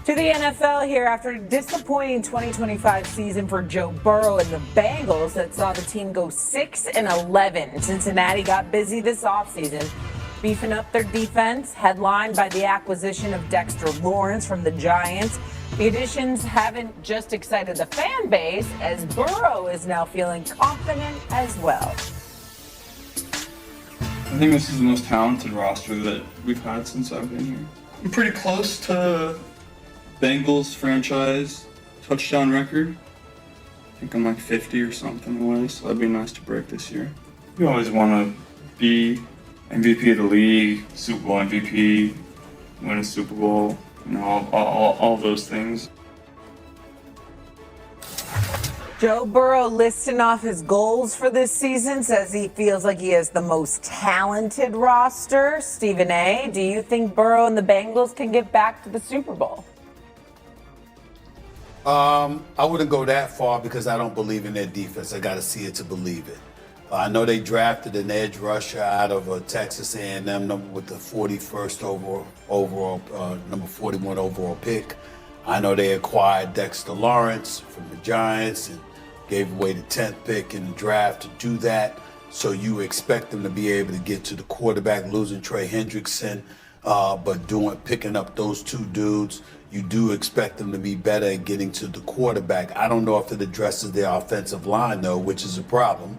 To the NFL here after a disappointing 2025 season for Joe Burrow and the Bengals that saw the team go 6-11. Cincinnati got busy this offseason, beefing up their defense, headlined by the acquisition of Dexter Lawrence from the Giants. The additions haven't just excited the fan base, as Burrow is now feeling confident as well. I think this is the most talented roster that we've had since I've been here. I'm pretty close to Bengals franchise touchdown record. I think I'm like 50 or something away, so that'd be nice to break this year. You always want to be MVP of the league, Super Bowl MVP, win a Super Bowl, you know, all those things. Joe Burrow listing off his goals for this season, says he feels like he has the most talented roster. Stephen A., do you think Burrow and the Bengals can get back to the Super Bowl? I wouldn't go that far because I don't believe in their defense. I got to see it to believe it. I know they drafted an edge rusher out of Texas A&M with the 41st overall, number 41 overall pick. I know they acquired Dexter Lawrence from the Giants and gave away the 10th pick in the draft to do that. So you expect them to be able to get to the quarterback, losing Trey Hendrickson, but picking up those two dudes. You do expect them to be better at getting to the quarterback. I don't know if it addresses their offensive line, though, which is a problem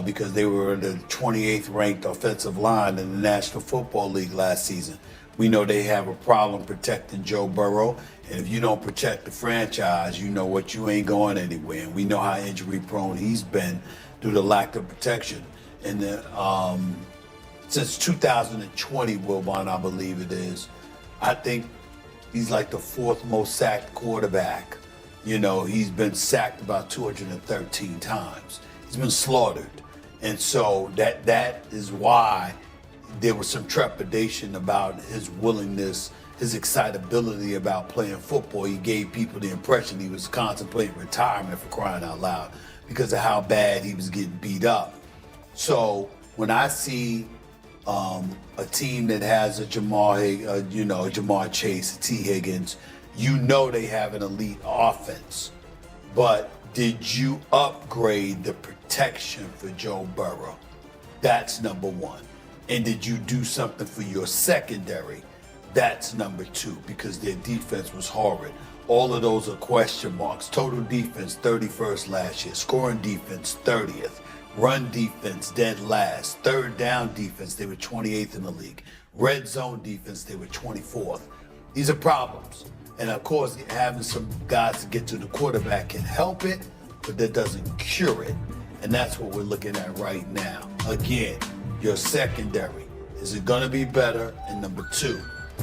because they were the 28th ranked offensive line in the National Football League last season. We know they have a problem protecting Joe Burrow, and if you don't protect the franchise, you know what, you ain't going anywhere. And we know how injury prone he's been due to lack of protection. And since 2020, Wilbon, I believe it is, I think he's like the fourth most sacked quarterback. You know, he's been sacked about 213 times. He's been slaughtered. And so that is why there was some trepidation about his willingness, his excitability about playing football. He gave people the impression he was contemplating retirement, for crying out loud, because of how bad he was getting beat up. So when I see a team that has a Jamar Chase, a T. Higgins, you know they have an elite offense. But did you upgrade the protection for Joe Burrow? That's number one. And did you do something for your secondary? That's number two, because their defense was horrid. All of those are question marks. Total defense, 31st last year. Scoring defense, 30th. Run defense, dead last. Third down defense, they were 28th in the league. Red zone defense, they were 24th. These are problems. And of course, having some guys to get to the quarterback can help it, but that doesn't cure it. And that's what we're looking at right now. Again, your secondary, is it going to be better? And number two,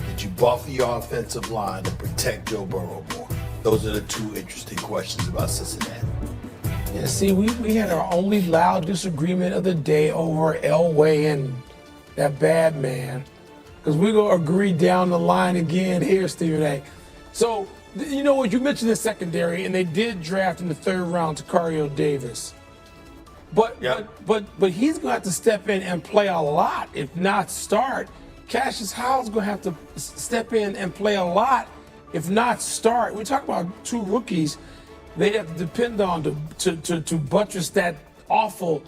did you buffer your offensive line to protect Joe Burrow more? Those are the two interesting questions about Cincinnati. Yeah, see, we had our only loud disagreement of the day over Elway and that bad man. Because we're going to agree down the line again here, Stephen A. So, you know what, you mentioned the secondary, and they did draft in the third round Tacario Davis. But he's going to have to step in and play a lot, if not start. Cassius Howell's going to have to step in and play a lot, if not start. We talk about two rookies they have to depend on to buttress that awful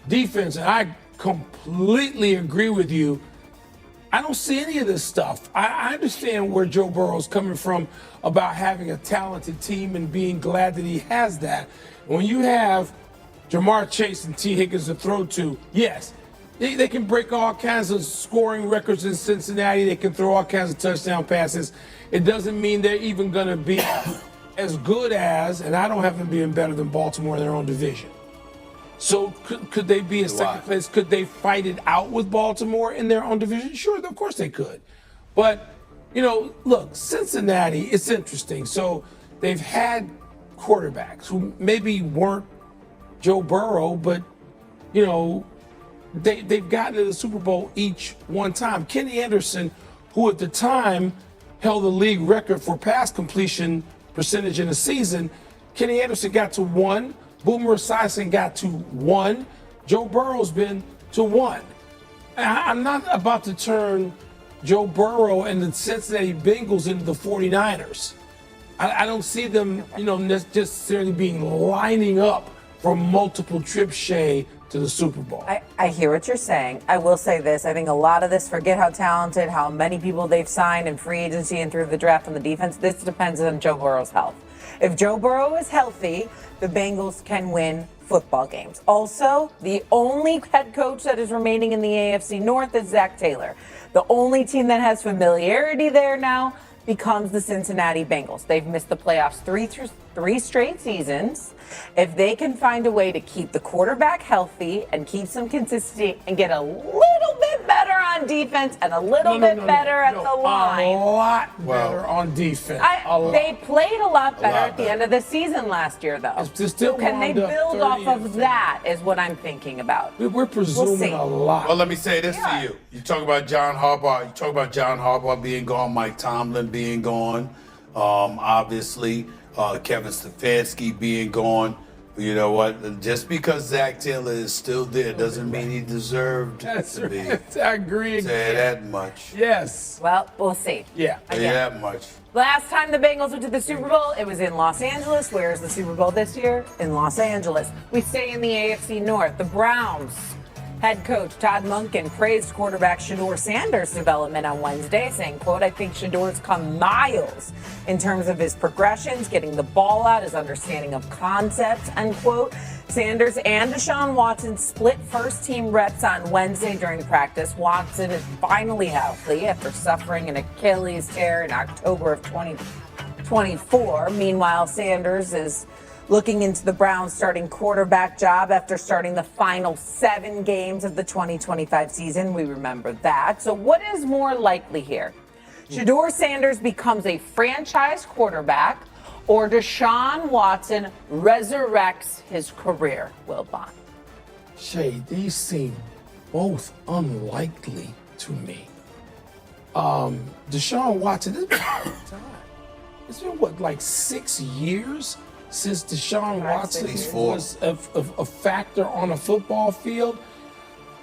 defense. And I completely agree with you. I don't see any of this stuff. I understand where Joe Burrow's coming from about having a talented team and being glad that he has that. When you have Jamar Chase and T. Higgins to throw to, yes, they can break all kinds of scoring records in Cincinnati. They can throw all kinds of touchdown passes. It doesn't mean they're even going to be as good as, and I don't have them being better than Baltimore in their own division. So could they be in second place? Could they fight it out with Baltimore in their own division? Sure, of course they could. But, you know, look, Cincinnati, it's interesting. So they've had quarterbacks who maybe weren't Joe Burrow, but, you know, they've gotten to the Super Bowl each one time. Kenny Anderson, who at the time held the league record for pass completion percentage in a season, Kenny Anderson got to 1. Boomer Esiason got to 1. Joe Burrow's been to 1. I'm not about to turn Joe Burrow and the Cincinnati Bengals into the 49ers. I don't see them, necessarily lining up for multiple trips, Shay, to the Super Bowl. I hear what you're saying. I will say this. I think a lot of this, forget how talented, how many people they've signed in free agency and through the draft on the defense, this depends on Joe Burrow's health. If Joe Burrow is healthy, the Bengals can win football games. Also, the only head coach that is remaining in the AFC North is Zach Taylor. The only team that has familiarity there now becomes the Cincinnati Bengals. They've missed the playoffs three straight seasons. If they can find a way to keep the quarterback healthy and keep some consistency and get a little bit better on defense and a little bit better at the line. A lot better on defense. They played a lot better at the end of the season last year, though. Still Can they build off of that is what I'm thinking about. We're presuming a lot. Well, let me say this to you. You talk about John Harbaugh. You talk about John Harbaugh being gone, Mike Tomlin being gone, obviously. Kevin Stefanski being gone. You know what? Just because Zach Taylor is still there doesn't mean he deserved to be. I agree. Say that much. Yes. Well, we'll see. Yeah. Say that much. Last time the Bengals went to the Super Bowl, it was in Los Angeles. Where is the Super Bowl this year? In Los Angeles. We stay in the AFC North. The Browns head coach Todd Monken praised quarterback Shedeur Sanders' development on Wednesday, saying, quote, I think Shedeur's come miles in terms of his progressions, getting the ball out, his understanding of concepts, unquote. Sanders and Deshaun Watson split first-team reps on Wednesday during practice. Watson is finally healthy after suffering an Achilles tear in October of 2024. Meanwhile, Sanders is looking into the Browns' starting quarterback job after starting the final 7 games of the 2025 season. We remember that. So what is more likely here? Shedeur Sanders becomes a franchise quarterback, or Deshaun Watson resurrects his career, Will Bond? Shay, these seem both unlikely to me. Deshaun Watson, it's been what, like 6 years since Deshaun Watson was a factor on a football field?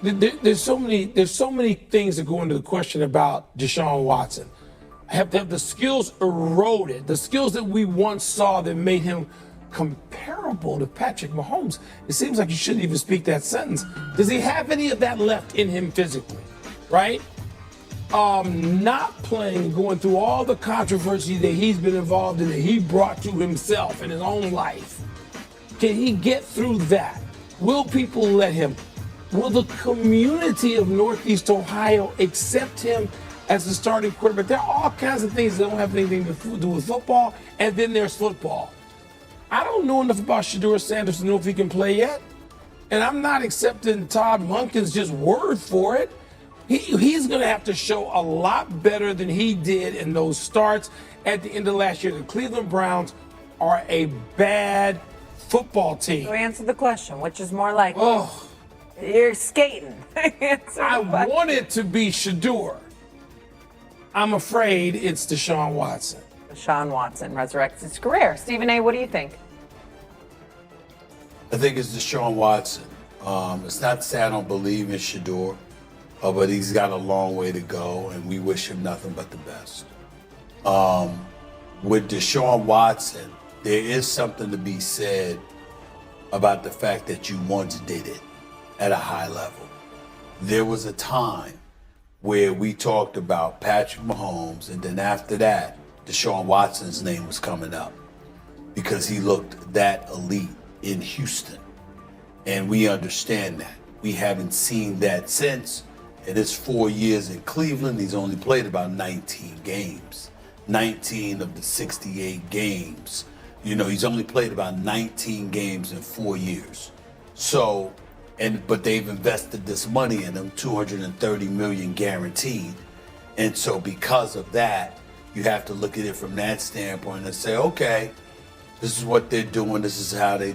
There's so many things that go into the question about Deshaun Watson. Have the skills eroded? The skills that we once saw that made him comparable to Patrick Mahomes. It seems like you shouldn't even speak that sentence. Does he have any of that left in him physically? Right? Not playing, going through all the controversy that he's been involved in, that he brought to himself in his own life. Can he get through that? Will people let him? Will the community of Northeast Ohio accept him as the starting quarterback? There are all kinds of things that don't have anything to do with football, and then there's football. I don't know enough about Shedeur Sanders to know if he can play yet, and I'm not accepting Todd Monken's just word for it. He's going to have to show a lot better than he did in those starts at the end of last year. The Cleveland Browns are a bad football team. So answer the question, which is more likely? Oh, you're skating. I want it to be Shedeur. I'm afraid it's Deshaun Watson. Deshaun Watson resurrects his career. Stephen A., what do you think? I think it's Deshaun Watson. It's not to say I don't believe in Shedeur. But he's got a long way to go, and we wish him nothing but the best. With Deshaun Watson, there is something to be said about the fact that you once did it at a high level. There was a time where we talked about Patrick Mahomes, and then after that, Deshaun Watson's name was coming up because he looked that elite in Houston. And we understand that. We haven't seen that since. In his 4 years in Cleveland, he's only played about 19 games. 19 of the 68 games. You know, he's only played about 19 games in 4 years. So, but they've invested this money in him, $230 million guaranteed. And so because of that, you have to look at it from that standpoint and say, okay, this is what they're doing. This is how they